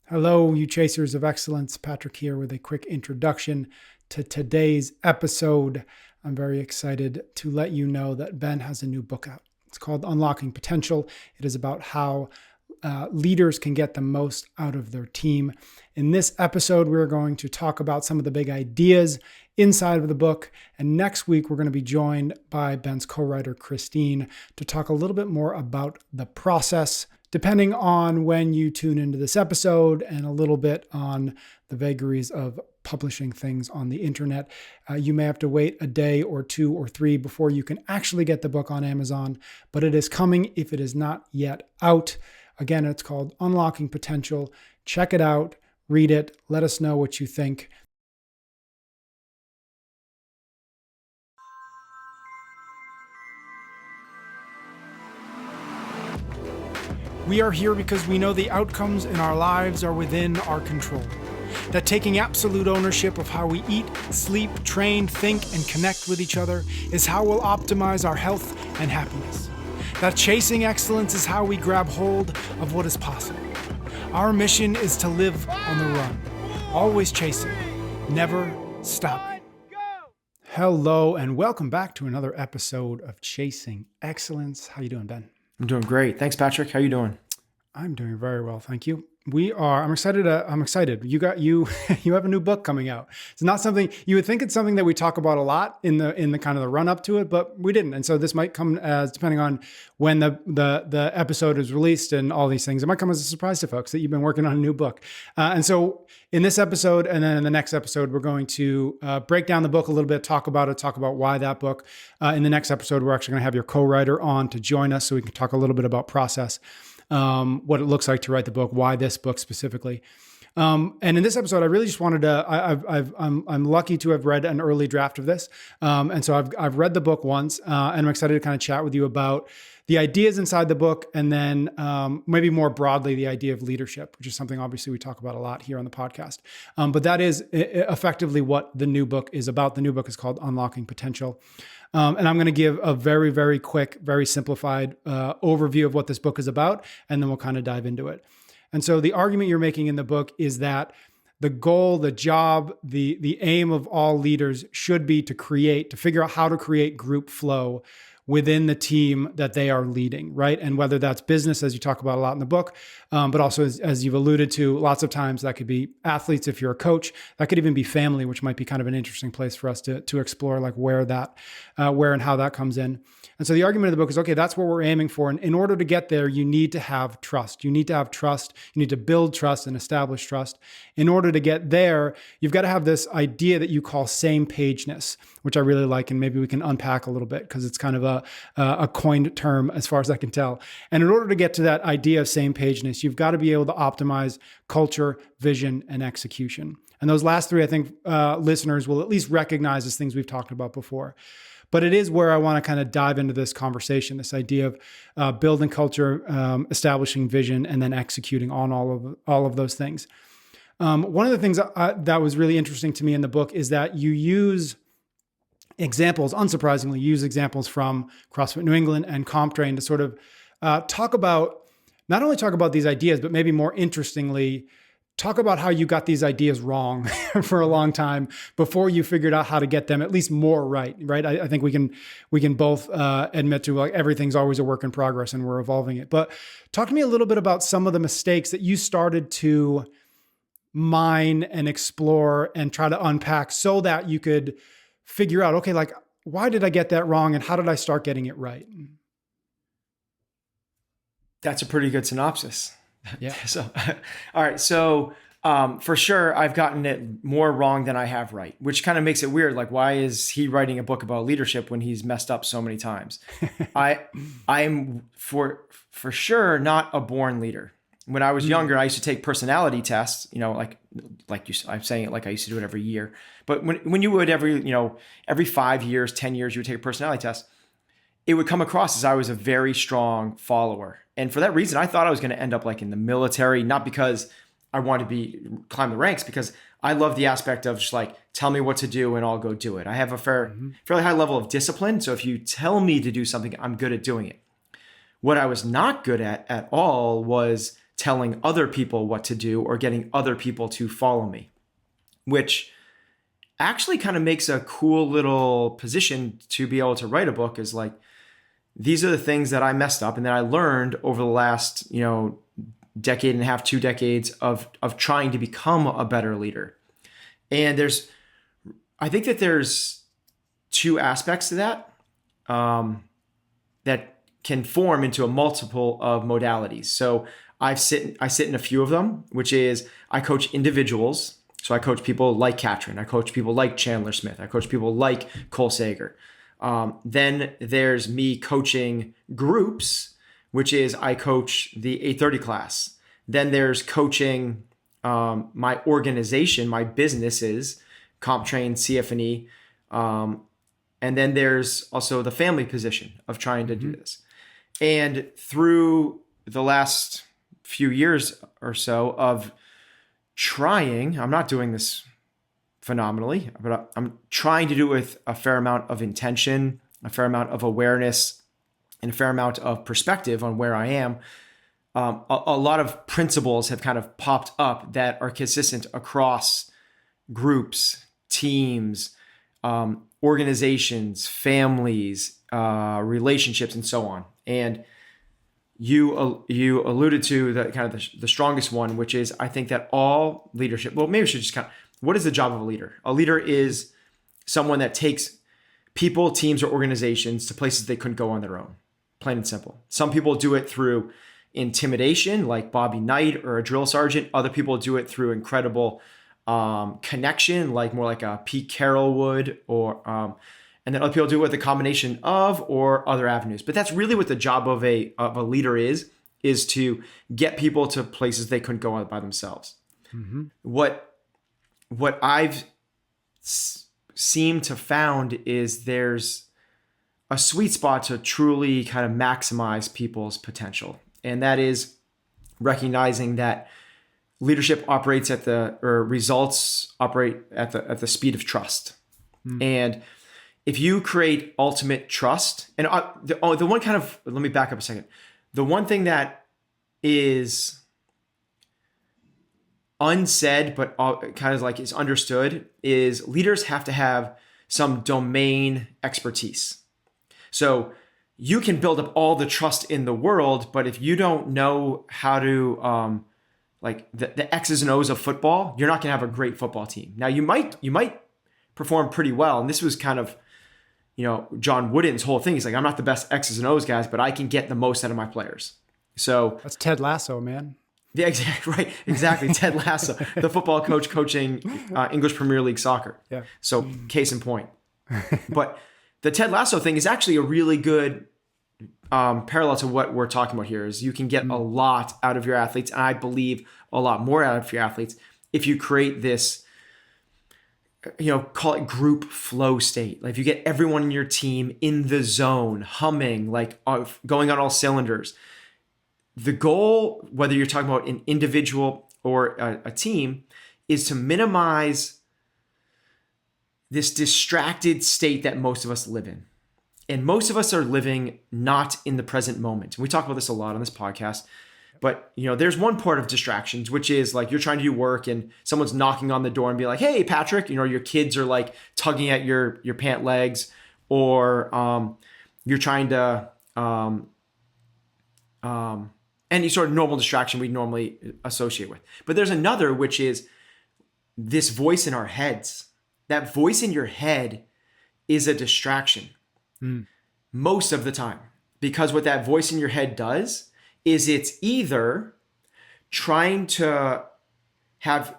Hello, you chasers of excellence. Patrick here with a quick introduction to today's episode. I'm very excited to let you know that Ben has a new book out. It's called Unlocking Potential. It is about how leaders can get the most out of their team. In this episode, we're going to talk about some of the big ideas inside of the book. And next week, we're going to be joined by Ben's co-writer, Christine, to talk a little bit more about the process. Depending on when you tune into this episode and a little bit on the vagaries of publishing things on the internet, you may have to wait a day or two or three before you can actually get the book on Amazon, but it is coming if it is not yet out. Again, it's called Unlocking Potential. Check it out, read it, let us know what you think. We are here because we know the outcomes in our lives are within our control. That taking absolute ownership of how we eat, sleep, train, think, and connect with each other is how we'll optimize our health and happiness. That chasing excellence is how we grab hold of what is possible. Our mission is to live on the run, always chasing, never stopping. Hello, and welcome back to another episode of Chasing Excellence. How you doing, Ben? I'm doing great. Thanks, Patrick. How are you doing? I'm doing very well, thank you. I'm excited. You have a new book coming out. It's not something you would think it's something that we talk about a lot in the kind of the run up to it, but we didn't. And so this might come as, depending on when the episode is released and all these things, it might come as a surprise to folks that you've been working on a new book. And so in this episode and then in the next episode, we're going to break down the book a little bit, talk about why that book. In the next episode, we're actually going to have your co-writer on to join us so we can talk a little bit about process. What it looks like to write the book, why this book specifically. And in this episode, I really just wanted to, I'm lucky to have read an early draft of this. And so I've read the book once, and I'm excited to kind of chat with you about the ideas inside the book, and then maybe more broadly, the idea of leadership, which is something obviously we talk about a lot here on the podcast. But that is effectively what the new book is about. The new book is called Unlocking Potential. And I'm going to give a very, very quick, very simplified overview of what this book is about, and then we'll kind of dive into it. And so the argument you're making in the book is that the goal, the job, the aim of all leaders should be to figure out how to create group flow within the team that they are leading, right? And whether that's business, as you talk about a lot in the book, but also as you've alluded to, lots of times that could be athletes if you're a coach, that could even be family, which might be kind of an interesting place for us to explore, like where and how that comes in. And so the argument of the book is, okay, that's what we're aiming for. And in order to get there, you need to have trust. You need to have trust. You need to build trust and establish trust. In order to get there, you've got to have this idea that you call same pageness, which I really like. And maybe we can unpack a little bit because it's kind of a coined term as far as I can tell. And in order to get to that idea of same pageness, you've got to be able to optimize culture, vision, and execution. And those last three, I think listeners will at least recognize as things we've talked about before. But it is where I want to kind of dive into this conversation, this idea of building culture, establishing vision, and then executing on all of those things. One of the things that was really interesting to me in the book is that you use examples, unsurprisingly, from CrossFit New England and CompTrain to sort of not only talk about these ideas, but maybe more interestingly, talk about how you got these ideas wrong for a long time before you figured out how to get them at least more right? I think we can both admit to, like, everything's always a work in progress and we're evolving it. But talk to me a little bit about some of the mistakes that you started to mine and explore and try to unpack so that you could figure out, okay, like, why did I get that wrong and how did I start getting it right? That's a pretty good synopsis. Yeah. So, all right. So, for sure, I've gotten it more wrong than I have right, which kind of makes it weird. Like, why is he writing a book about leadership when he's messed up so many times? I'm for sure not a born leader. When I was younger, I used to take personality tests, I'm saying it like I used to do it every year. But when you would every 5 years, 10 years, you would take a personality test, it would come across as I was a very strong follower. And for that reason, I thought I was going to end up like in the military, not because I wanted to climb the ranks, because I love the aspect of just like, tell me what to do and I'll go do it. I have a fairly high level of discipline. So if you tell me to do something, I'm good at doing it. What I was not good at all was telling other people what to do or getting other people to follow me, which actually kind of makes a cool little position to be able to write a book. Is like, these are the things that I messed up and that I learned over the last, decade and a half, 2 decades of trying to become a better leader. And I think that there's 2 aspects to that that can form into a multiple of modalities. So I sit in a few of them, which is I coach individuals. So I coach people like Katrin. I coach people like Chandler Smith. I coach people like Cole Sager. Then there's me coaching groups, which is I coach the 830 class. Then there's coaching my organization, my businesses, CompTrain, CF&E. And then there's also the family position of trying to do this. And through the last few years or so of trying, I'm not doing this phenomenally, but I'm trying to do it with a fair amount of intention, a fair amount of awareness, and a fair amount of perspective on where I am. A lot of principles have kind of popped up that are consistent across groups, teams, organizations, families, relationships, and so on. And you alluded to the kind of the strongest one, which is I think that all leadership. Well, maybe we should just kind of. What is the job of a leader? A leader is someone that takes people, teams, or organizations to places they couldn't go on their own. Plain and simple. Some people do it through intimidation, like Bobby Knight or a drill sergeant. Other people do it through incredible connection, like more like a Pete Carroll would, or and then other people do it with a combination of or other avenues. But that's really what the job of a leader is to get people to places they couldn't go on by themselves. Mm-hmm. What I've seemed to found is there's a sweet spot to truly kind of maximize people's potential. And that is recognizing that leadership operates results operate at the speed of trust. And if you create ultimate trust, and the one kind of, let me back up a second. The one thing that is unsaid, but kind of like is understood, is leaders have to have some domain expertise. So you can build up all the trust in the world, but if you don't know how to, like the X's and O's of football, you're not going to have a great football team. Now you might perform pretty well. And this was kind of, John Wooden's whole thing. He's like, I'm not the best X's and O's guys, but I can get the most out of my players. So that's Ted Lasso, man. Yeah, exactly. Ted Lasso, the football coach coaching English Premier League soccer. Yeah. So case in point. But the Ted Lasso thing is actually a really good parallel to what we're talking about here. Is you can get a lot out of your athletes, and I believe a lot more out of your athletes if you create this, call it group flow state. Like if you get everyone in your team in the zone, humming, like going on all cylinders. The goal, whether you're talking about an individual or a team, is to minimize this distracted state that most of us live in. And most of us are living not in the present moment. And we talk about this a lot on this podcast. But there's one part of distractions, which is like you're trying to do work and someone's knocking on the door and be like, "Hey, Patrick," your kids are like tugging at your pant legs, or you're trying to any sort of normal distraction we normally associate with. But there's another, which is this voice in our heads. That voice in your head is a distraction most of the time, because what that voice in your head does is it's either trying to have,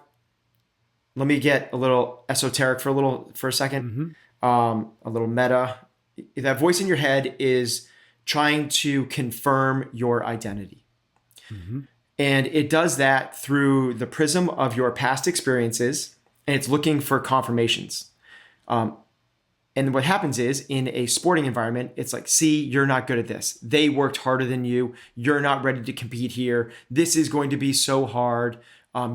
let me get a little esoteric for a second, a little meta. That voice in your head is trying to confirm your identity. And it does that through the prism of your past experiences, and it's looking for confirmations. And what happens is in a sporting environment, it's like, see, you're not good at this. They worked harder than you. You're not ready to compete here. This is going to be so hard.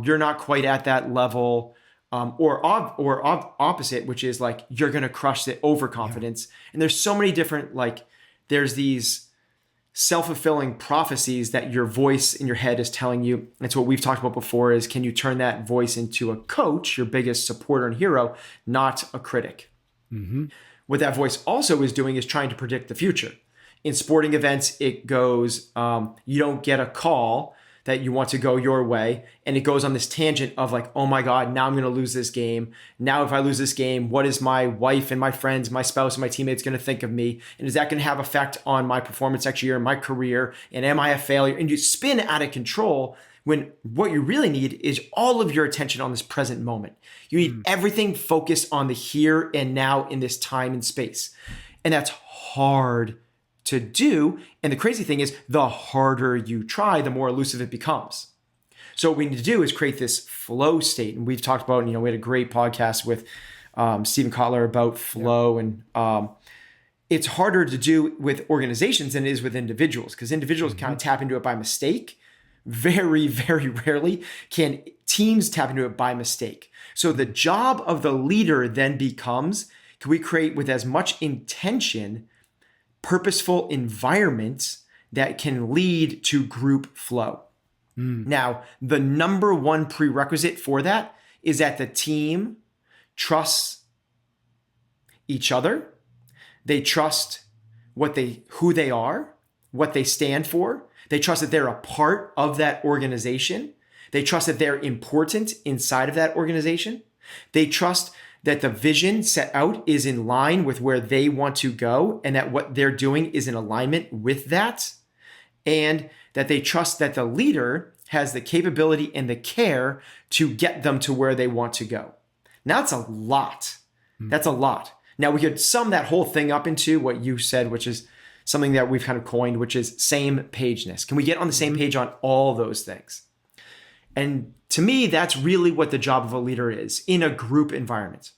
You're not quite at that level. Or opposite, which is like, you're going to crush the overconfidence. Yeah. And there's so many different, like, there's these self-fulfilling prophecies that your voice in your head is telling you. It's what we've talked about before, is can you turn that voice into a coach, your biggest supporter and hero, not a critic? Mm-hmm. What that voice also is doing is trying to predict the future. In sporting events, it goes, you don't get a call that you want to go your way. And it goes on this tangent of like, oh my God, now I'm going to lose this game. Now, if I lose this game, what is my wife and my friends, my spouse and my teammates going to think of me? And is that going to have effect on my performance next year, my career? And am I a failure? And you spin out of control when what you really need is all of your attention on this present moment. You need everything focused on the here and now in this time and space. And that's hard to do. And the crazy thing is, the harder you try, the more elusive it becomes. So what we need to do is create this flow state. And we've talked about, we had a great podcast with Stephen Kotler about flow. And it's harder to do with organizations than it is with individuals, because individuals kind of tap into it by mistake. Very, very rarely can teams tap into it by mistake. So the job of the leader then becomes, can we create with as much intention purposeful environments that can lead to group flow? Now, the number one prerequisite for that is that the team trusts each other. They trust who they are, what they stand for. They trust that they're a part of that organization. They trust that they're important inside of that organization. They trust that the vision set out is in line with where they want to go, and that what they're doing is in alignment with that. And that they trust that the leader has the capability and the care to get them to where they want to go. Now, that's a lot. That's a lot. Now, we could sum that whole thing up into what you said, which is something that we've kind of coined, which is same pageness. Can we get on the same page on all those things? And to me, that's really what the job of a leader is in a group environment,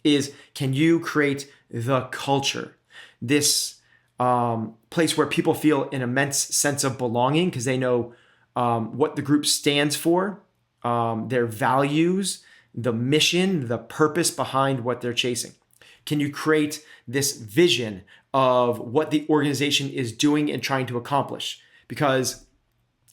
is can you create the culture, this place where people feel an immense sense of belonging because they know what the group stands for, their values, the mission, the purpose behind what they're chasing. Can you create this vision of what the organization is doing and trying to accomplish? Because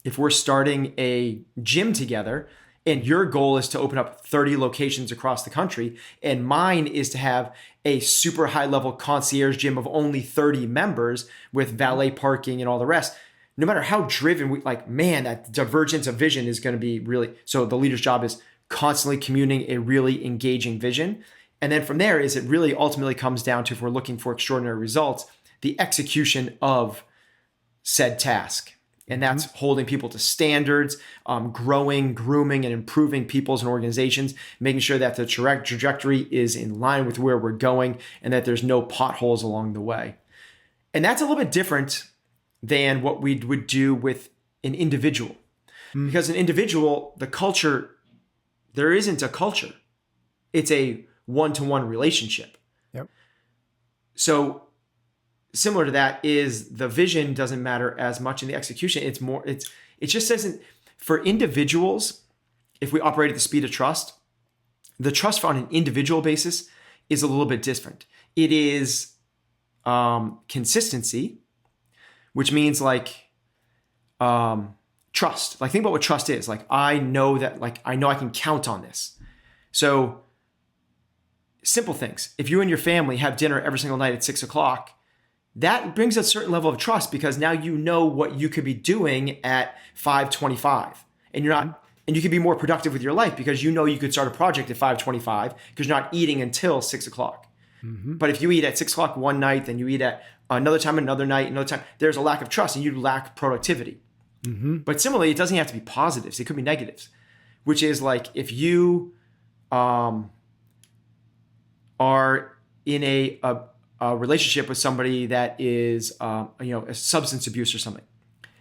if we're starting a gym together and your goal is to open up 30 locations across the country, and mine is to have a super high level concierge gym of only 30 members with valet parking and all the rest, no matter how driven we that divergence of vision is going to be really, so the leader's job is constantly communicating a really engaging vision. And then from there is it really ultimately comes down to, if we're looking for extraordinary results, the execution of said task. And that's holding people to standards, growing, grooming, and improving people's and organizations, making sure that the trajectory is in line with where we're going and that there's no potholes along the way. And that's a little bit different than what we would do with an individual. Because an individual, the culture, there isn't a culture. It's a one-to-one relationship. Yep. So similar to that is the vision doesn't matter as much in the execution. It just doesn't, for individuals, if we operate at the speed of trust, the trust on an individual basis is a little bit different. It is consistency, which means trust. Think about what trust is. I know that, I know I can count on this. So simple things. If you and your family have dinner every single night at 6 o'clock, that brings a certain level of trust, because now you know what you could be doing at 5:25, and and you can be more productive with your life because you know you could start a project at 5:25 because you're not eating until 6 o'clock. But if you eat at 6 o'clock one night, then you eat at another time, another night, another time, there's a lack of trust and you lack productivity. But similarly, it doesn't have to be positives. It could be negatives, which is if you are in a relationship with somebody that is, a substance abuse or something,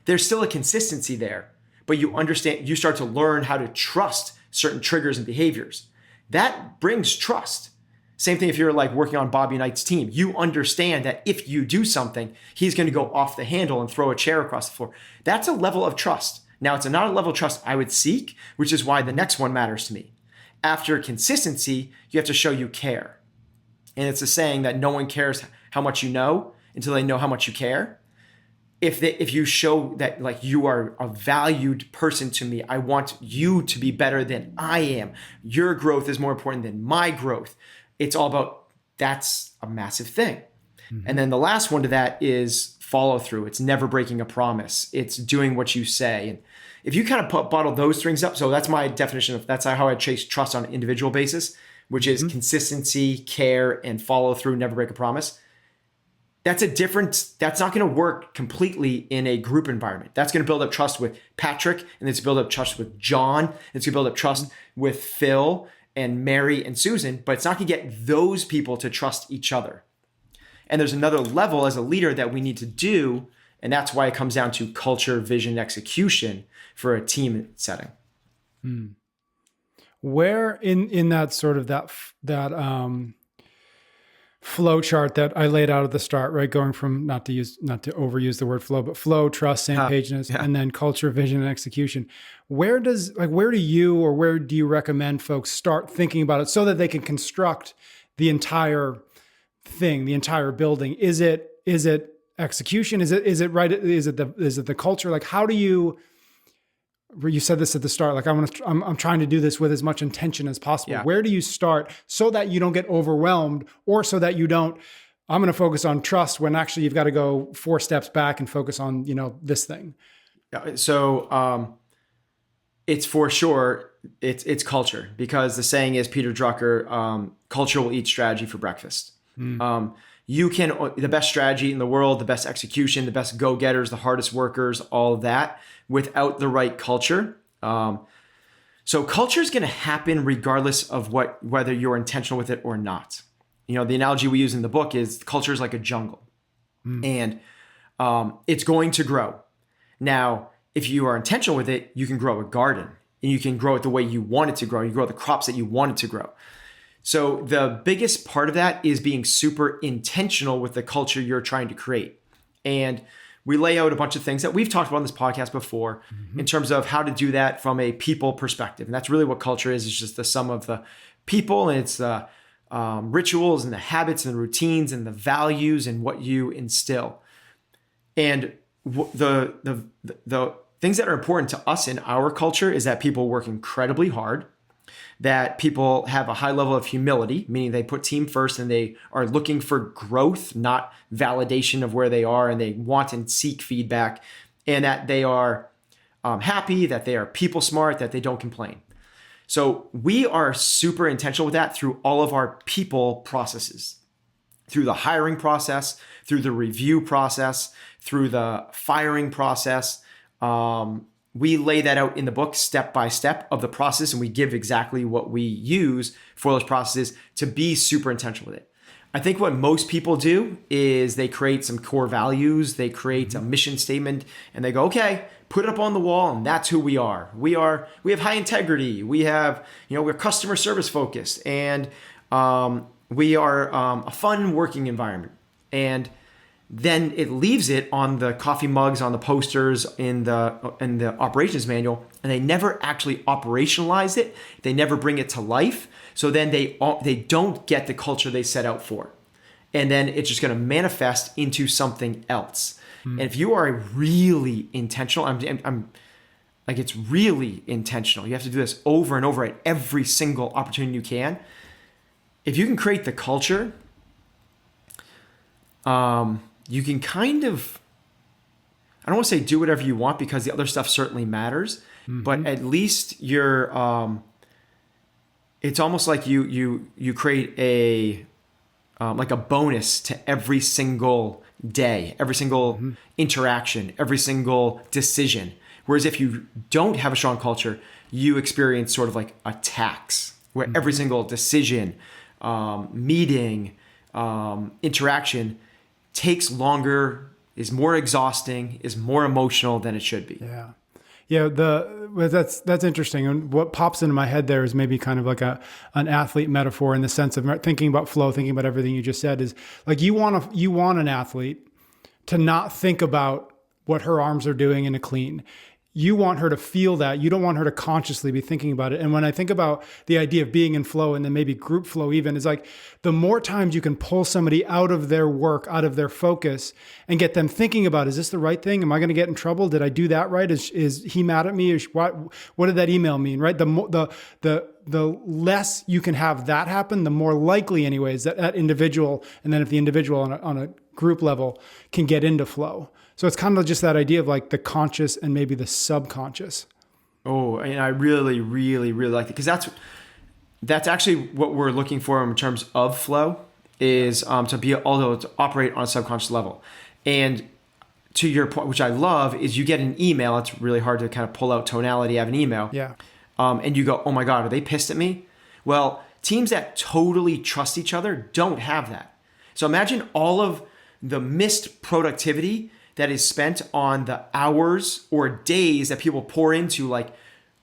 there's still a consistency there, but you understand, you start to learn how to trust certain triggers and behaviors. That brings trust. Same thing if you're working on Bobby Knight's team. You understand that if you do something, he's going to go off the handle and throw a chair across the floor. That's a level of trust. Now, it's not a level of trust I would seek, which is why the next one matters to me. After consistency, you have to show you care. And it's a saying that no one cares how much you know until they know how much you care. if you show that like you are a valued person to me, I want you to be better than I am. Your growth is more important than my growth. It's all about, that's a massive thing. And then the last one to that is follow through. It's never breaking a promise. It's doing what you say. And if you kind of bottle those things up, so that's my definition of, that's how I chase trust on an individual basis, which is consistency, care, and follow through, never break a promise. That's not going to work completely in a group environment. That's going to build up trust with Patrick, and it's build up trust with John. It's going to build up trust with Phil and Mary and Susan, but it's not going to get those people to trust each other. And there's another level as a leader that we need to do, and that's why it comes down to culture, vision, execution for a team setting. Where in that sort of that flow chart that I laid out at the start, right? Going from, not to overuse the word flow, but flow, trust, same pageness, and then culture, vision, and execution. Where do you recommend folks start thinking about it so that they can construct the entire thing, the entire building? Is it execution? Is it right? Is it the culture? Like, how do you said this at the start, like I'm trying to do this with as much intention as possible. Yeah. Where do you start so that you don't get overwhelmed, or so that you don't, I'm going to focus on trust when actually you've got to go 4 steps back and focus on, this thing. Yeah. So, it's for sure, it's culture, because the saying is, Peter Drucker, culture will eat strategy for breakfast. The best strategy in the world, the best execution, the best go-getters, the hardest workers, all of that, without the right culture. So culture is going to happen regardless of whether you're intentional with it or not. The analogy we use in the book is culture is like a jungle, and it's going to grow. Now, if you are intentional with it, you can grow a garden, and you can grow it the way you want it to grow. You grow the crops that you want it to grow. So the biggest part of that is being super intentional with the culture you're trying to create. And we lay out a bunch of things that we've talked about on this podcast before in terms of how to do that from a people perspective. And that's really what culture is. It's just the sum of the people, and it's the rituals and the habits and the routines and the values and what you instill. And the things that are important to us in our culture is that people work incredibly hard, that people have a high level of humility, meaning they put team first and they are looking for growth, not validation of where they are, and they want and seek feedback, and that they are happy, that they are people smart, that they don't complain. So we are super intentional with that through all of our people processes, through the hiring process, through the review process, through the firing process. We lay that out in the book step by step of the process, and we give exactly what we use for those processes to be super intentional with it. I think what most people do is they create some core values, they create a mission statement, and they go, okay, put it up on the wall, and that's who we are. We have high integrity. We're customer service focused, and we are a fun working environment. And then it leaves it on the coffee mugs, on the posters, in the operations manual, and they never actually operationalize it. They never bring it to life. So then they don't get the culture they set out for. And then it's just going to manifest into something else. And if you are really intentional, I'm like, it's really intentional. You have to do this over and over at every single opportunity you can. If you can create the culture, you can kind of, I don't want to say do whatever you want, because the other stuff certainly matters, but at least you're, it's almost like you create a, like a bonus to every single day, every single interaction, every single decision. Whereas if you don't have a strong culture, you experience sort of like a tax, where every single decision, meeting, interaction takes longer, is more exhausting, is more emotional than it should be. Yeah. Yeah. That's interesting. And what pops into my head there is maybe kind of like an athlete metaphor, in the sense of thinking about flow, thinking about everything you just said, is like, you want an athlete to not think about what her arms are doing in a clean. you want her to feel that. You don't want her to consciously be thinking about it. And when I think about the idea of being in flow and then maybe group flow even, is like the more times you can pull somebody out of their work, out of their focus, and get them thinking about, is this the right thing? Am I going to get in trouble? Did I do that right? Is he mad at me? What did that email mean? Right? The less you can have that happen, the more likely anyways that individual, and then if the individual on a group level can get into flow. So it's kind of just that idea of like the conscious and maybe the subconscious. Oh, and I really, really, really like it, because that's actually what we're looking for in terms of flow, is to be able to operate on a subconscious level. And to your point, which I love, is you get an email. It's really hard to kind of pull out tonality of an email. Yeah. And you go, oh my God, are they pissed at me? Well, teams that totally trust each other don't have that. So imagine all of the missed productivity that is spent on the hours or days that people pour into, like,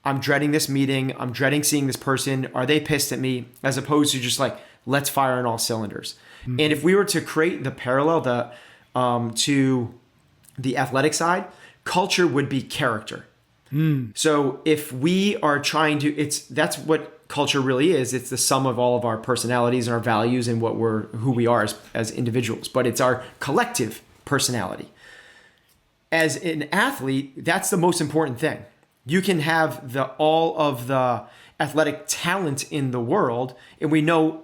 I'm dreading this meeting, I'm dreading seeing this person, are they pissed at me? As opposed to just like, let's fire on all cylinders. Mm-hmm. And if we were to create the parallel to the athletic side, culture would be character. So if we are trying to, that's what culture really is. It's the sum of all of our personalities and our values and who we are as individuals, but it's our collective personality. As an athlete, that's the most important thing. You can have all of the athletic talent in the world, and we know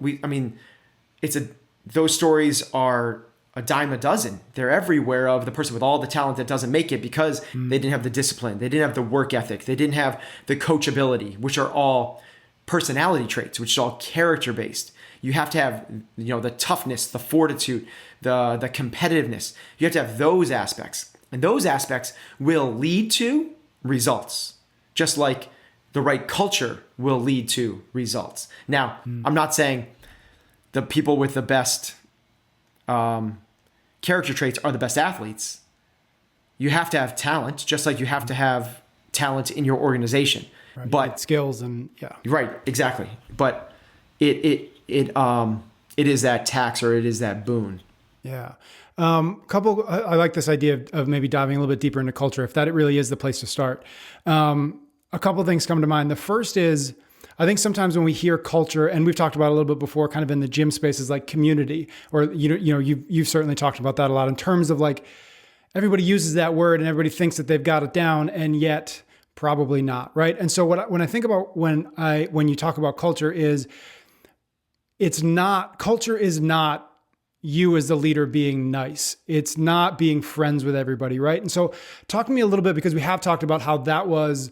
those stories are a dime a dozen. They're everywhere, of the person with all the talent that doesn't make it because they didn't have the discipline, they didn't have the work ethic, they didn't have the coachability, which are all personality traits, which is all character based. You have to have, the toughness, the fortitude, the competitiveness. You have to have those aspects. And those aspects will lead to results, just like the right culture will lead to results. Now, I'm not saying the people with the best character traits are the best athletes. You have to have talent, just like you have to have talent in your organization. Right. But skills and right, exactly. But it is that tax, or it is that boon. Yeah. I like this idea of maybe diving a little bit deeper into culture, if that it really is the place to start. A couple of things come to mind. The first is, I think sometimes when we hear culture, and we've talked about it a little bit before, kind of in the gym spaces, like community, or you've certainly talked about that a lot in terms of like everybody uses that word and everybody thinks that they've got it down, and yet probably not, right? And so when I think about when you talk about culture, culture is not you as the leader being nice. It's not being friends with everybody, right? And so talk to me a little bit, because we have talked about how that was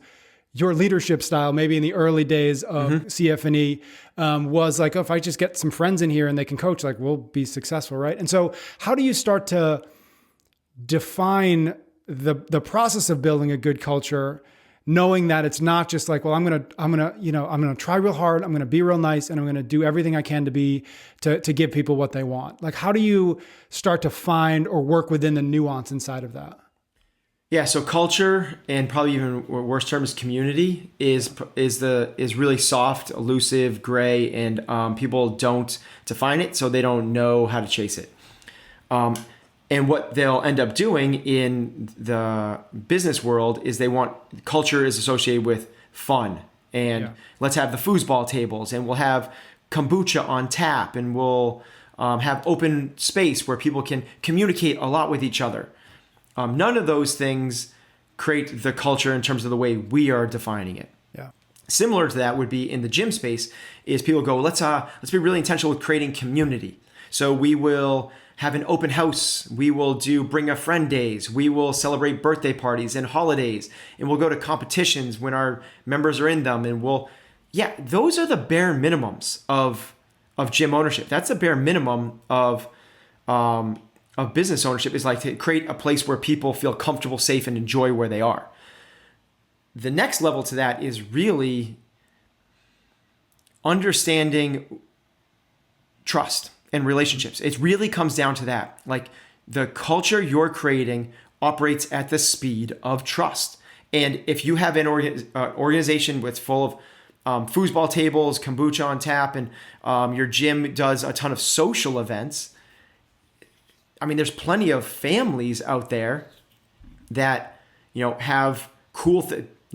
your leadership style, maybe in the early days of CF&E, was like, oh, if I just get some friends in here and they can coach, like, we'll be successful, right? And so how do you start to define the process of building a good culture, knowing that it's not just like, well, I'm gonna try real hard, I'm gonna be real nice, and I'm gonna do everything I can to give people what they want. Like, how do you start to find or work within the nuance inside of that? Yeah, so culture, and probably even worse term is community, is really soft, elusive, gray, and people don't define it, so they don't know how to chase it. And what they'll end up doing in the business world is culture is associated with fun, and let's have the foosball tables, and we'll have kombucha on tap, and we'll have open space where people can communicate a lot with each other. None of those things create the culture in terms of the way we are defining it. Yeah. Similar to that would be in the gym space, is people go, let's be really intentional with creating community. So we will have an open house. We will do bring a friend days. We will celebrate birthday parties and holidays, and we'll go to competitions when our members are in them. And those are the bare minimums of gym ownership. That's the bare minimum of business ownership, is like to create a place where people feel comfortable, safe, and enjoy where they are. The next level to that is really understanding trust and relationships. It really comes down to that. Like, the culture you're creating operates at the speed of trust. And if you have an organization that's full of foosball tables, kombucha on tap, and your gym does a ton of social events, I mean, there's plenty of families out there that, have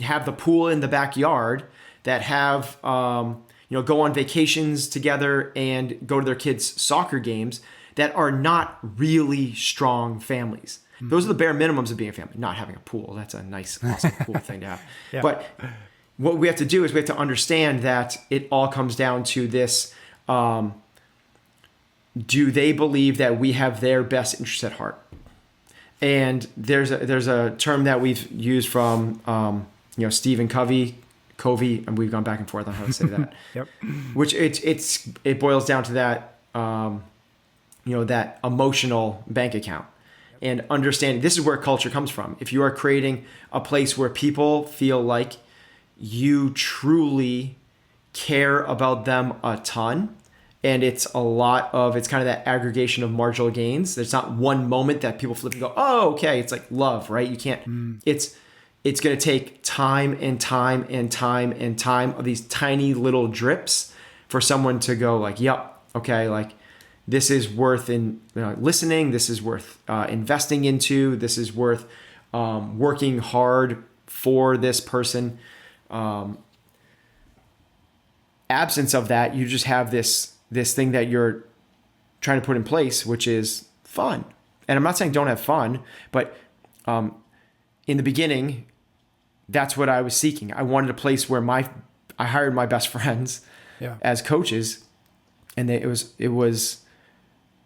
have the pool in the backyard, that have, go on vacations together and go to their kids' soccer games, that are not really strong families. Those are the bare minimums of being a family. Not having a pool. That's a nice, awesome, cool thing to have. Yeah. But what we have to do is we have to understand that it all comes down to this. Do they believe that we have their best interest at heart? And there's a term that we've used from, Stephen Covey, and we've gone back and forth on how to say that. Yep. Which it boils down to that, that emotional bank account, and understanding this is where culture comes from. If you are creating a place where people feel like you truly care about them a ton, and it's kind of that aggregation of marginal gains. There's not one moment that people flip and go, oh, okay. It's like love, right? You can't, it's going to take time and time and time and time of these tiny little drips for someone to go like, yep, okay, like this is worth listening. This is worth investing into. This is worth working hard for this person. Absence of that, you just have this thing that you're trying to put in place, which is fun. And I'm not saying don't have fun, but in the beginning, that's what I was seeking. I wanted a place where I hired my best friends as coaches, and it was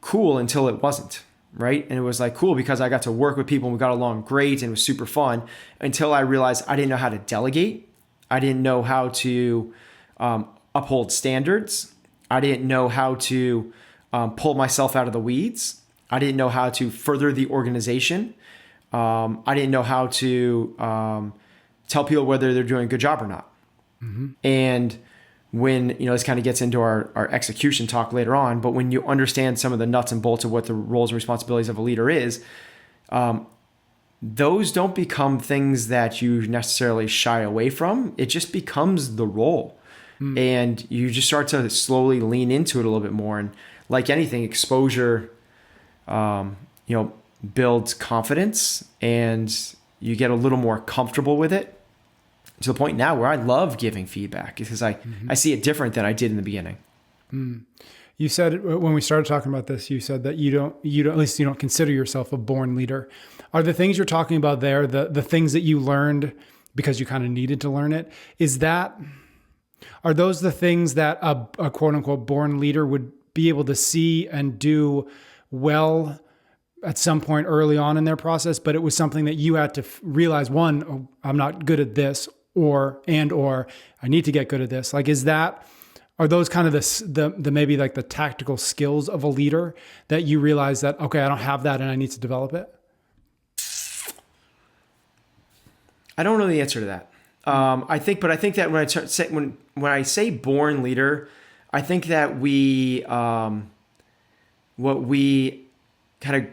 cool until it wasn't, right? And it was like cool because I got to work with people and we got along great and it was super fun, until I realized I didn't know how to delegate. I didn't know how to uphold standards. I didn't know how to pull myself out of the weeds. I didn't know how to further the organization. I didn't know how to tell people whether they're doing a good job or not. Mm-hmm. And when, this kind of gets into our execution talk later on, but when you understand some of the nuts and bolts of what the roles and responsibilities of a leader is, those don't become things that you necessarily shy away from. It just becomes the role. And you just start to slowly lean into it a little bit more. And like anything, exposure, builds confidence, and you get a little more comfortable with it, to the point now where I love giving feedback because I see it different than I did in the beginning. You said when we started talking about this, you said that you don't at least you don't consider yourself a born leader. Are the things you're talking about there the things that you learned because you kind of needed to learn it? Are those the things that a quote unquote born leader would be able to see and do well at some point early on in their process, but it was something that you had to realize, one, oh, I'm not good at this, or I need to get good at this. Like, are those kind of the maybe like the tactical skills of a leader that you realize that, okay, I don't have that and I need to develop it? I don't know the answer to that. I think that when I say born leader, I think that what we kind of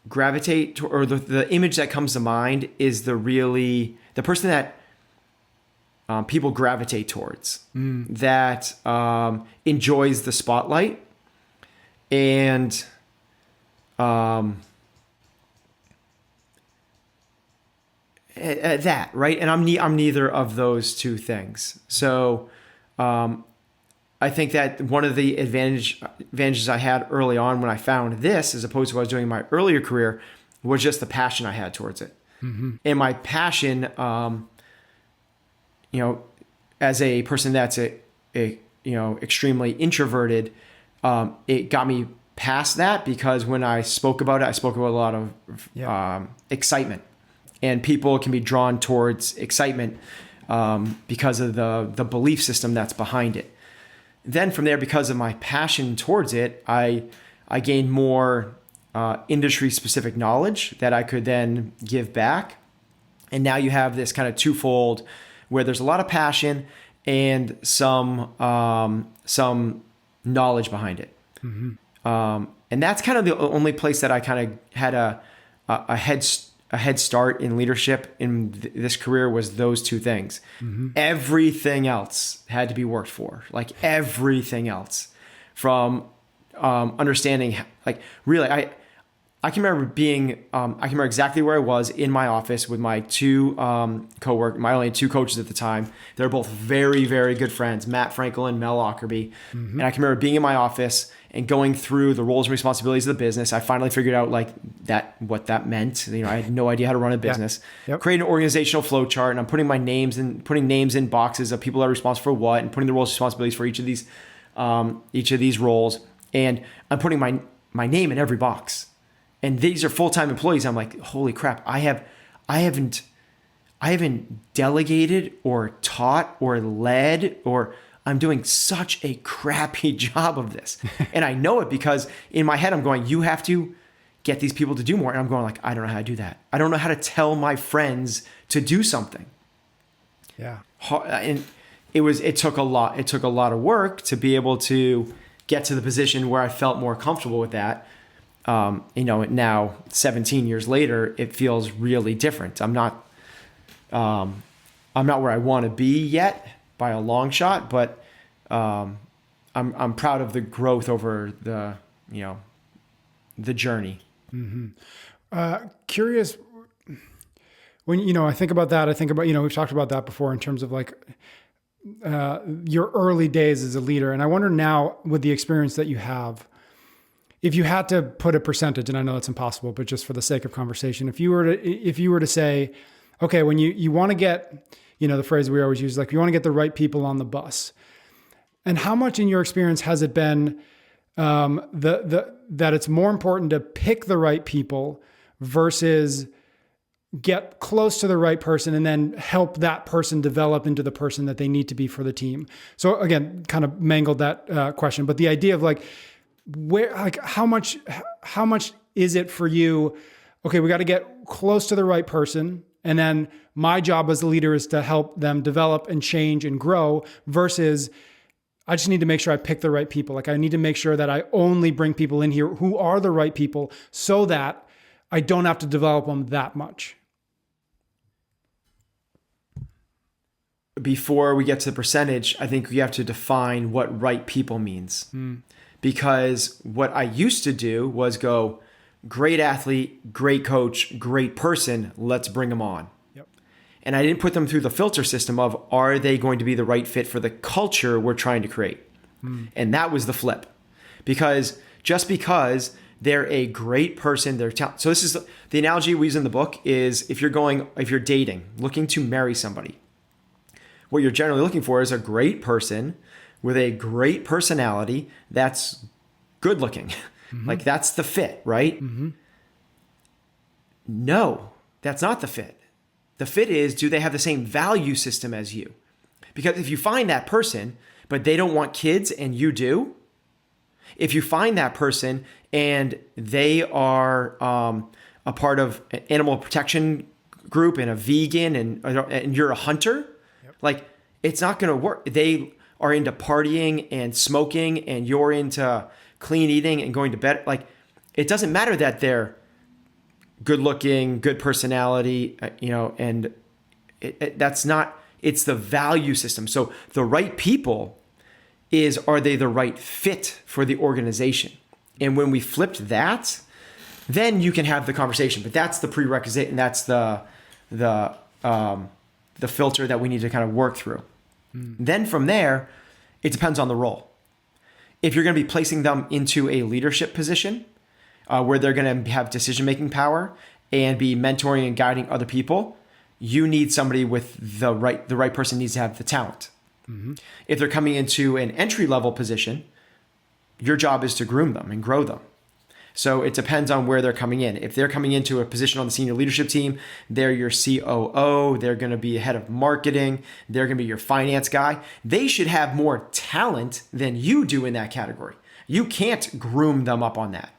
gravitate to, or the image that comes to mind is the person that people gravitate towards, that enjoys the spotlight, and that, right? And I'm neither of those two things. So I think that one of the advantages I had early on when I found this, as opposed to what I was doing in my earlier career, was just the passion I had towards it. Mm-hmm. And my passion, as a person that's extremely introverted, it got me past that, because when I spoke about it, I spoke about a lot of excitement. And people can be drawn towards excitement because of the belief system that's behind it. Then from there, because of my passion towards it, I gained more industry-specific knowledge that I could then give back. And now you have this kind of twofold, where there's a lot of passion and some knowledge behind it. Mm-hmm. And that's kind of the only place that I kind of had a head start in leadership in this career, was those two things. Mm-hmm. Everything else had to be worked for, like everything else, from understanding, like really, I can remember exactly where I was in my office with my two my only two coaches at the time. They're both very, very good friends, Matt Frankel and Mel Lockerbie. And I can remember being in my office and going through the roles and responsibilities of the business. I finally figured out what that meant. I had no idea how to run a business. Yep. Create an organizational flow chart, and I'm putting names in boxes of people that are responsible for what, and putting the roles and responsibilities for each of these roles. And I'm putting my name in every box. And these are full-time employees. I'm like, holy crap, I haven't delegated or taught or led, or I'm doing such a crappy job of this. And I know it because in my head, I'm going, you have to get these people to do more. And I'm going like, I don't know how to do that. I don't know how to tell my friends to do something. Yeah. And it took a lot of work to be able to get to the position where I felt more comfortable with that. Now 17 years later, it feels really different. I'm not where I want to be yet by a long shot, but I'm proud of the growth over the journey. Curious when, I think about that, I think about, we've talked about that before in terms of like, your early days as a leader. And I wonder now with the experience that you have, if you had to put a percentage, and I know it's impossible, but just for the sake of conversation, if you were to say, okay, when you want to get, the phrase we always use, like you want to get the right people on the bus, and how much in your experience has it been that it's more important to pick the right people versus get close to the right person and then help that person develop into the person that they need to be for the team? So again, kind of mangled that question, but the idea of like, how much is it for you? Okay, we got to get close to the right person. And then my job as a leader is to help them develop and change and grow versus I just need to make sure I pick the right people. Like I need to make sure that I only bring people in here who are the right people so that I don't have to develop them that much. Before we get to the percentage, I think we have to define what right people means. Because what I used to do was go, great athlete, great coach, great person, let's bring them on. Yep. And I didn't put them through the filter system of, are they going to be the right fit for the culture we're trying to create? And that was the flip. Because just because they're a great person, they're talented. So this is the analogy we use in the book is if you're dating, looking to marry somebody, what you're generally looking for is a great person with a great personality that's good looking. Like that's the fit, right? No, that's not the fit. The fit is, do they have the same value system as you? Because if you find that person, but they don't want kids and you do, if you find that person and they are a part of an animal protection group and a vegan and you're a hunter, like it's not going to work. They are into partying and smoking and you're into clean eating and going to bed. Like it doesn't matter that they're good looking, good personality, and that's not, it's the value system. So the right people are they the right fit for the organization? And when we flipped that, then you can have the conversation, but that's the prerequisite. And that's the filter that we need to kind of work through. Then from there, it depends on the role. If you're going to be placing them into a leadership position where they're going to have decision-making power and be mentoring and guiding other people, you need somebody with the right person needs to have the talent. If they're coming into an entry-level position, your job is to groom them and grow them. So it depends on where they're coming in. If they're coming into a position on the senior leadership team, they're your COO, they're going to be head of marketing, they're going to be your finance guy. They should have more talent than you do in that category. You can't groom them up on that.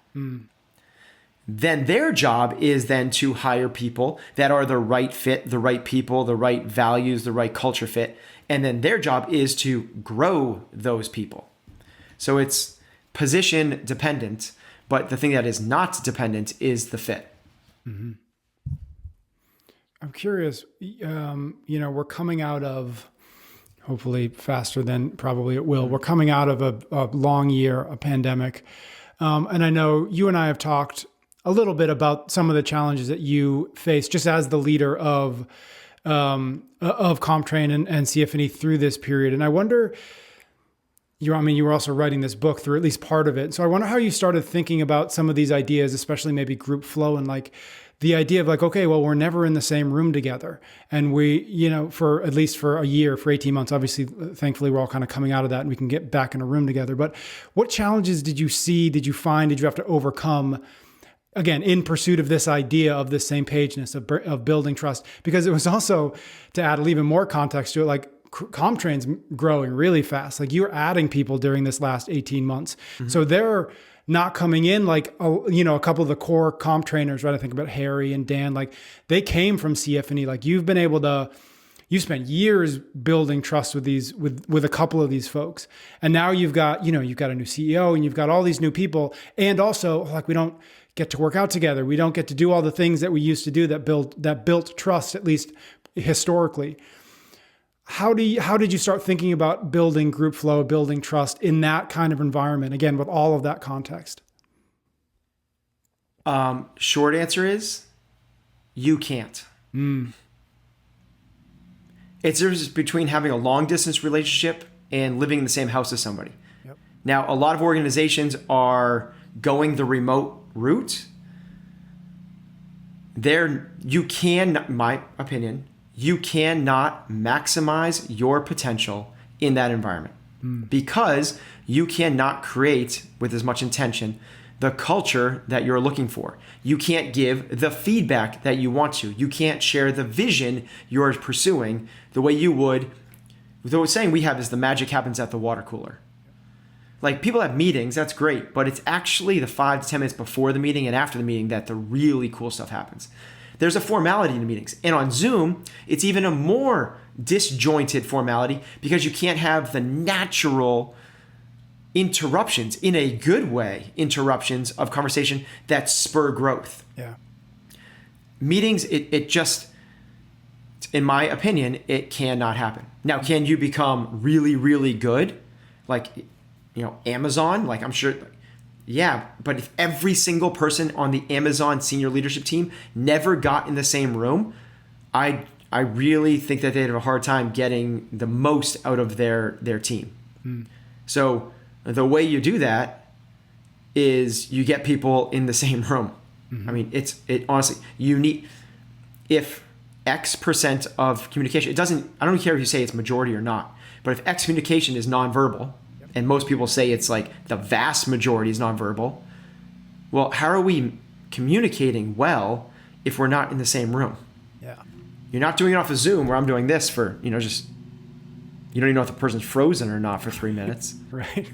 Then their job is then to hire people that are the right fit, the right people, the right values, the right culture fit. And then their job is to grow those people. So it's position dependent. But the thing that is not dependent is the fit. I'm curious, we're coming out of, hopefully faster than probably it will, we're coming out of a long year, a pandemic. And I know you and I have talked a little bit about some of the challenges that you face just as the leader of CompTrain and CFNE through this period. And I wonder, you were also writing this book through at least part of it. So I wonder how you started thinking about some of these ideas, especially maybe group flow and like the idea of like, okay, well, we're never in the same room together. And we, for at least for a year, for 18 months, obviously, thankfully, we're all kind of coming out of that and we can get back in a room together. But what challenges did you see, did you find, did you have to overcome, again, in pursuit of this idea of this same pageness of building trust? Because it was also, to add even more context to it, like CompTrain's growing really fast. Like you're adding people during this last 18 months. Mm-hmm. So they're not coming in like, a couple of the core comp trainers, right? I think about Harry and Dan, like they came from CFNE. Like you spent years building trust with with a couple of these folks. And now you've got a new CEO and you've got all these new people. And also like, we don't get to work out together. We don't get to do all the things that we used to do that built trust, at least historically. How did you start thinking about building group flow, building trust in that kind of environment? Again, with all of that context. Short answer is you can't. It's the difference between having a long distance relationship and living in the same house as somebody. Yep. Now, a lot of organizations are going the remote route. My opinion, you cannot maximize your potential in that environment because you cannot create with as much intention the culture that you're looking for. You can't give the feedback that you want to. You can't share the vision you're pursuing the way you would. The saying we have is the magic happens at the water cooler. Like people have meetings, that's great, but it's actually the 5 to 10 minutes before the meeting and after the meeting that the really cool stuff happens. There's a formality in meetings. And on Zoom, it's even a more disjointed formality because you can't have the natural interruptions, in a good way, interruptions of conversation that spur growth. Yeah. Meetings, it just, in my opinion, it cannot happen. Now, can you become really, really good? Like, Amazon, like I'm sure... Yeah, but if every single person on the Amazon senior leadership team never got in the same room, I really think that they'd have a hard time getting the most out of their team. So the way you do that is you get people in the same room. I mean, it honestly, you need, if X percent of communication, I don't care if you say it's majority or not, but if X communication is nonverbal, and most people say it's like the vast majority is nonverbal. Well, how are we communicating well if we're not in the same room? Yeah. You're not doing it off of Zoom where I'm doing this for, just, you don't even know if the person's frozen or not for 3 minutes. Right.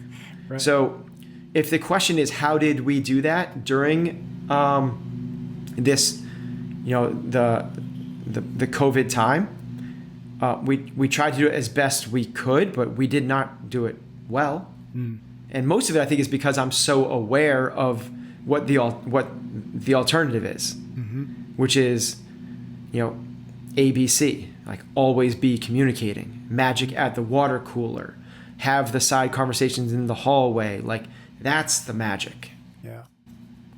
So if the question is, how did we do that during this, the COVID time? We tried to do it as best we could, but we did not do it well. And most of it, I think, is because I'm so aware of what the alternative is, which is, ABC, like always be communicating, magic at the water cooler, have the side conversations in the hallway. Like that's the magic. Yeah.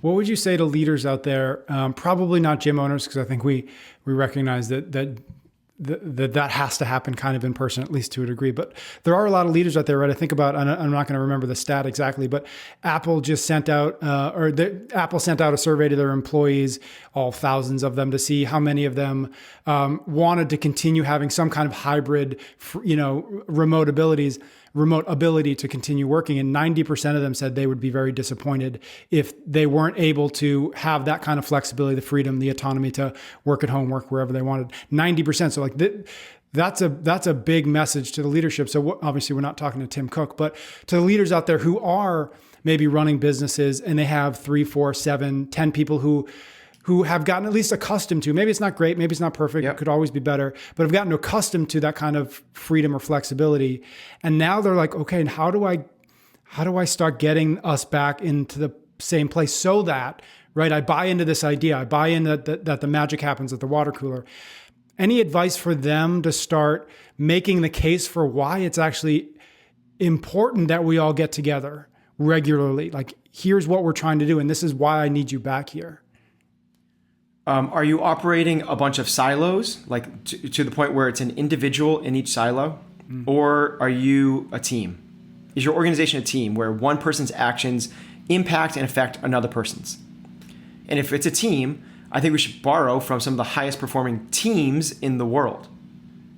What would you say to leaders out there? Probably not gym owners, because I think we recognize that has to happen kind of in person, at least to a degree. But there are a lot of leaders out there, right? I think about, I'm not going to remember the stat exactly, but Apple just sent out, Apple sent out a survey to their employees, all thousands of them, to see how many of them wanted to continue having some kind of hybrid, remote ability to continue working. And 90% of them said they would be very disappointed if they weren't able to have that kind of flexibility, the freedom, the autonomy to work at home, work wherever they wanted. 90%. So like that's a big message to the leadership. So obviously we're not talking to Tim Cook, but to the leaders out there who are maybe running businesses and they have 3, 4, 7, 10 people who have gotten at least accustomed to, maybe it's not great, maybe it's not perfect, It could always be better, but have gotten accustomed to that kind of freedom or flexibility. And now they're like, okay, and how do I start getting us back into the same place so that, right, I buy into this idea, I buy in that the magic happens at the water cooler. Any advice for them to start making the case for why it's actually important that we all get together regularly? Like, here's what we're trying to do, and this is why I need you back here. Are you operating a bunch of silos, like to the point where it's an individual in each silo? Or are you a team? Is your organization a team where one person's actions impact and affect another person's? And if it's a team, I think we should borrow from some of the highest performing teams in the world,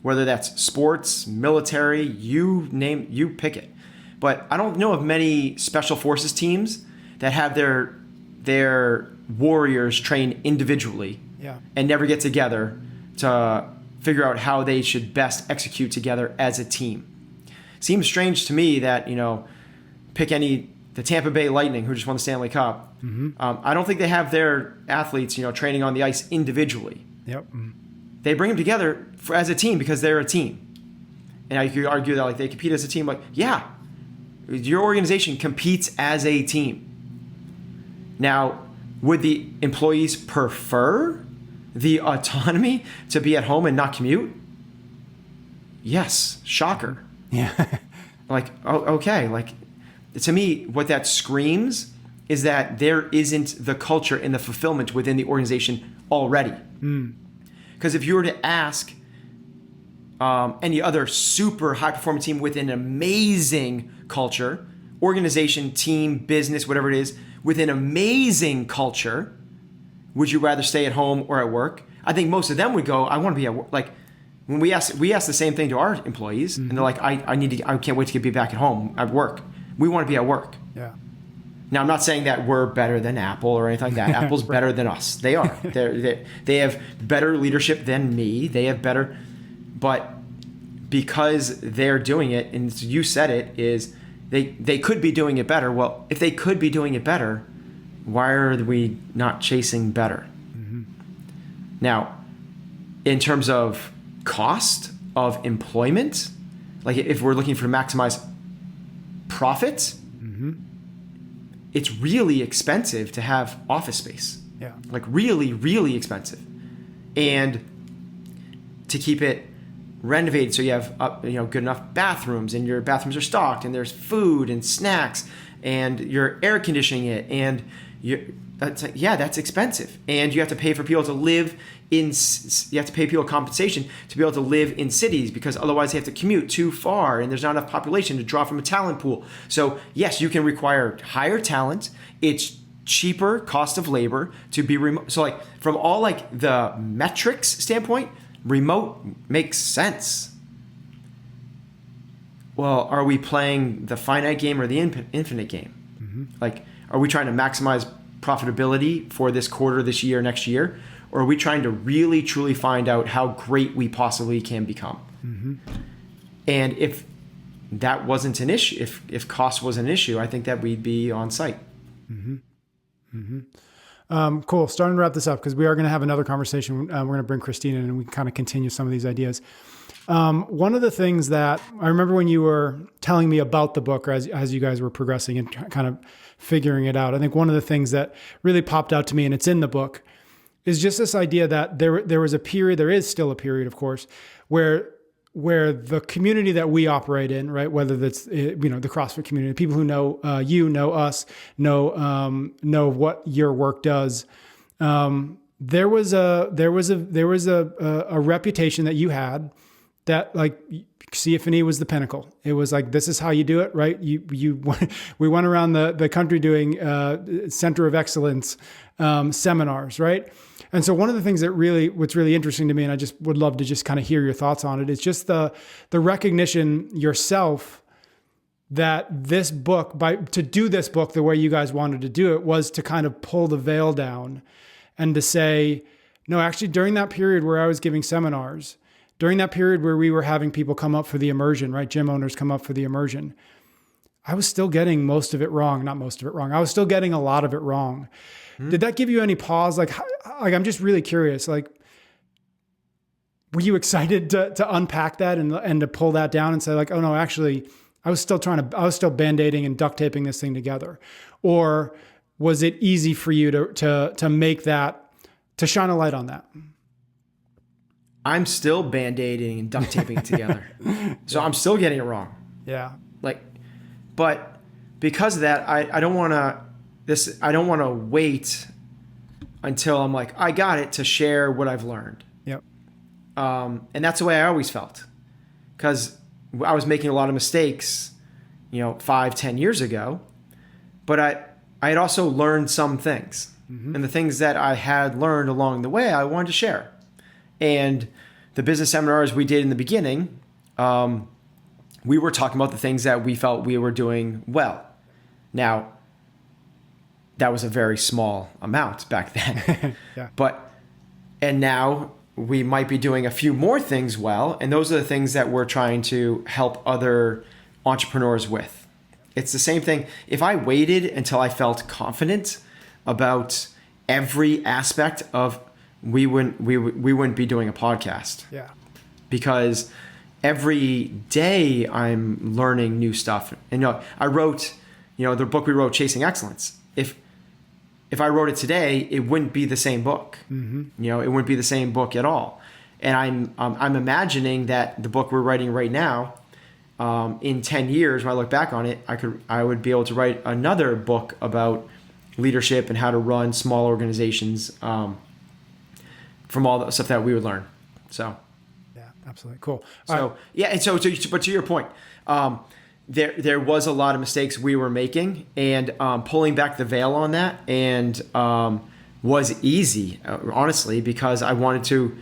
whether that's sports, military, you pick it. But I don't know of many special forces teams that have their warriors train individually and never get together to figure out how they should best execute together as a team. Seems strange to me that, pick the Tampa Bay Lightning, who just won the Stanley Cup. I don't think they have their athletes, training on the ice individually. Yep. They bring them together as a team because they're a team. And I could argue that they compete as a team. Yeah, your organization competes as a team. Now, would the employees prefer the autonomy to be at home and not commute? Yes. Shocker. Yeah. Okay. To me, what that screams is that there isn't the culture and the fulfillment within the organization already. Because if you were to ask any other super high-performing team with an amazing culture, organization, team, business, whatever it is, with an amazing culture, would you rather stay at home or at work? I think most of them would go, I want to be at work. When we ask the same thing to our employees, and they're like, I can't wait to be back at home at work. We want to be at work. Yeah. Now, I'm not saying that we're better than Apple or anything like that. Apple's better than us. They are. They have better leadership than me. They have better, but because they're doing it, and you said it, is they could be doing it better. Well, if they could be doing it better, why are we not chasing better? Now, in terms of cost of employment, if we're looking for maximize profit, it's really expensive to have office space. Yeah. Really, really expensive. And to keep it renovated so you have good enough bathrooms, and your bathrooms are stocked, and there's food and snacks, and you're air conditioning it, and that's expensive. And you have to pay for people to live you have to pay people compensation to be able to live in cities, because otherwise they have to commute too far, and there's not enough population to draw from a talent pool. So yes, you can require higher talent. It's cheaper cost of labor to be remote. So from all the metrics standpoint, remote makes sense. Well, are we playing the finite game or the infinite game? Are we trying to maximize profitability for this quarter, this year, next year? Or are we trying to really, truly find out how great we possibly can become? And if that wasn't an issue, if cost was an issue, I think that we'd be on site. Cool. Starting to wrap this up, because we are going to have another conversation. We're going to bring Christine in, and we can kind of continue some of these ideas. One of the things that I remember when you were telling me about the book, or as you guys were progressing and kind of figuring it out, I think one of the things that really popped out to me, and it's in the book, is just this idea that there was a period, there is still a period, of course, where the community that we operate in, right, whether that's the CrossFit community, people who know know us, know what your work does. There was a reputation that you had that CFNE was the pinnacle. It was this is how you do it, right? We went around the country doing Center of Excellence seminars, right? And so one of the things what's really interesting to me, and I just would love to just kind of hear your thoughts on it, is just the recognition yourself that this book, to do this book the way you guys wanted to do it, was to kind of pull the veil down and to say, no, actually during that period where I was giving seminars, during that period where we were having people come up for the immersion, right? Gym owners come up for the immersion, I was still getting most of it wrong. Not most of it wrong. I was still getting a lot of it wrong. Did that give you any pause? I'm just really curious. Were you excited to unpack that and to pull that down and say oh no, actually, I was still band-aiding and duct taping this thing together? Or was it easy for you to make that, to shine a light on that? I'm still band-aiding and duct taping it together. So I'm still getting it wrong. Yeah. But because of that, I don't want to wait until I'm like, I got it, to share what I've learned. Yep. And that's the way I always felt, because I was making a lot of mistakes, 5-10 years ago, but I had also learned some things. And the things that I had learned along the way, I wanted to share. And the business seminars we did in the beginning, we were talking about the things that we felt we were doing well. Now, that was a very small amount back then. Yeah. And now we might be doing a few more things well. And those are the things that we're trying to help other entrepreneurs with. It's the same thing. If I waited until I felt confident about every aspect of, we wouldn't be doing a podcast. Yeah. Because every day I'm learning new stuff. And I wrote, the book we wrote, Chasing Excellence. If I wrote it today, it wouldn't be the same book. It wouldn't be the same book at all. And I'm imagining that the book we're writing right now, in 10 years, when I look back on it, I would be able to write another book about leadership and how to run small organizations, from all the stuff that we would learn. So, yeah, absolutely. Cool. So, yeah. And but to your point, there was a lot of mistakes we were making, and pulling back the veil on that, and was easy, honestly, because I wanted to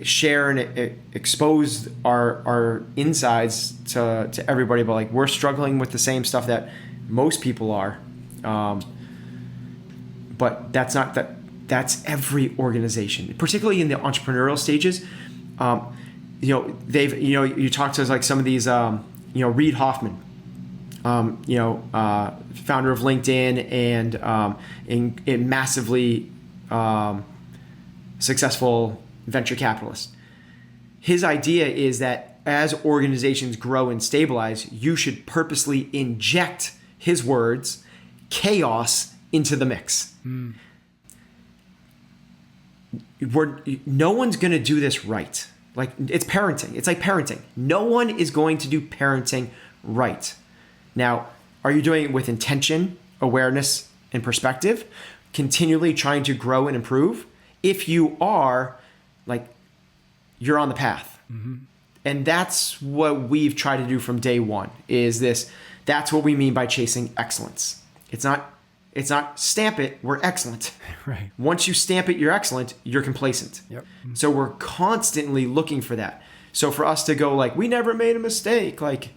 share and expose our insides to everybody. But like, we're struggling with the same stuff that most people are. But that's not that. That's every organization, particularly in the entrepreneurial stages. You talk to like some of these, Reid Hoffman, founder of LinkedIn and massively successful venture capitalist. His idea is that as organizations grow and stabilize, you should purposely inject, his words, chaos into the mix. No one's going to do this right. Like, it's parenting. It's like parenting. No one is going to do parenting right. Now, are you doing it with intention, awareness, and perspective, continually trying to grow and improve? If you are, like, you're on the path. And that's what we've tried to do from day one, is this. That's what we mean by chasing excellence. It's not stamp it, we're excellent. Right. Once you stamp it, you're excellent, you're complacent. Yep. So we're constantly looking for that. So for us to go like, we never made a mistake, like,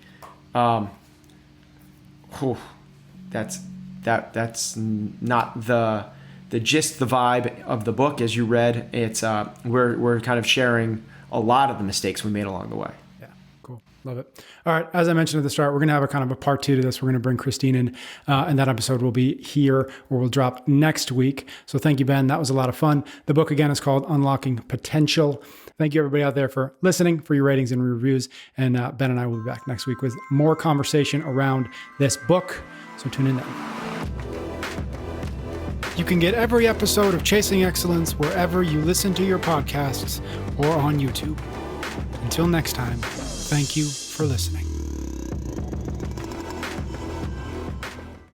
that's not the gist, the vibe of the book. As you read, it's we're kind of sharing a lot of the mistakes we made along the way. Yeah, cool. Love it. All right. As I mentioned at the start, we're going to have a kind of a part 2 to this. We're going to bring Christine in, and that episode will be here, or will drop next week. So thank you, Ben. That was a lot of fun. The book, again, is called Unlocking Potential. Thank you, everybody out there, for listening, for your ratings and reviews. And Ben and I will be back next week with more conversation around this book. So tune in then. You can get every episode of Chasing Excellence wherever you listen to your podcasts or on YouTube. Until next time, thank you for listening.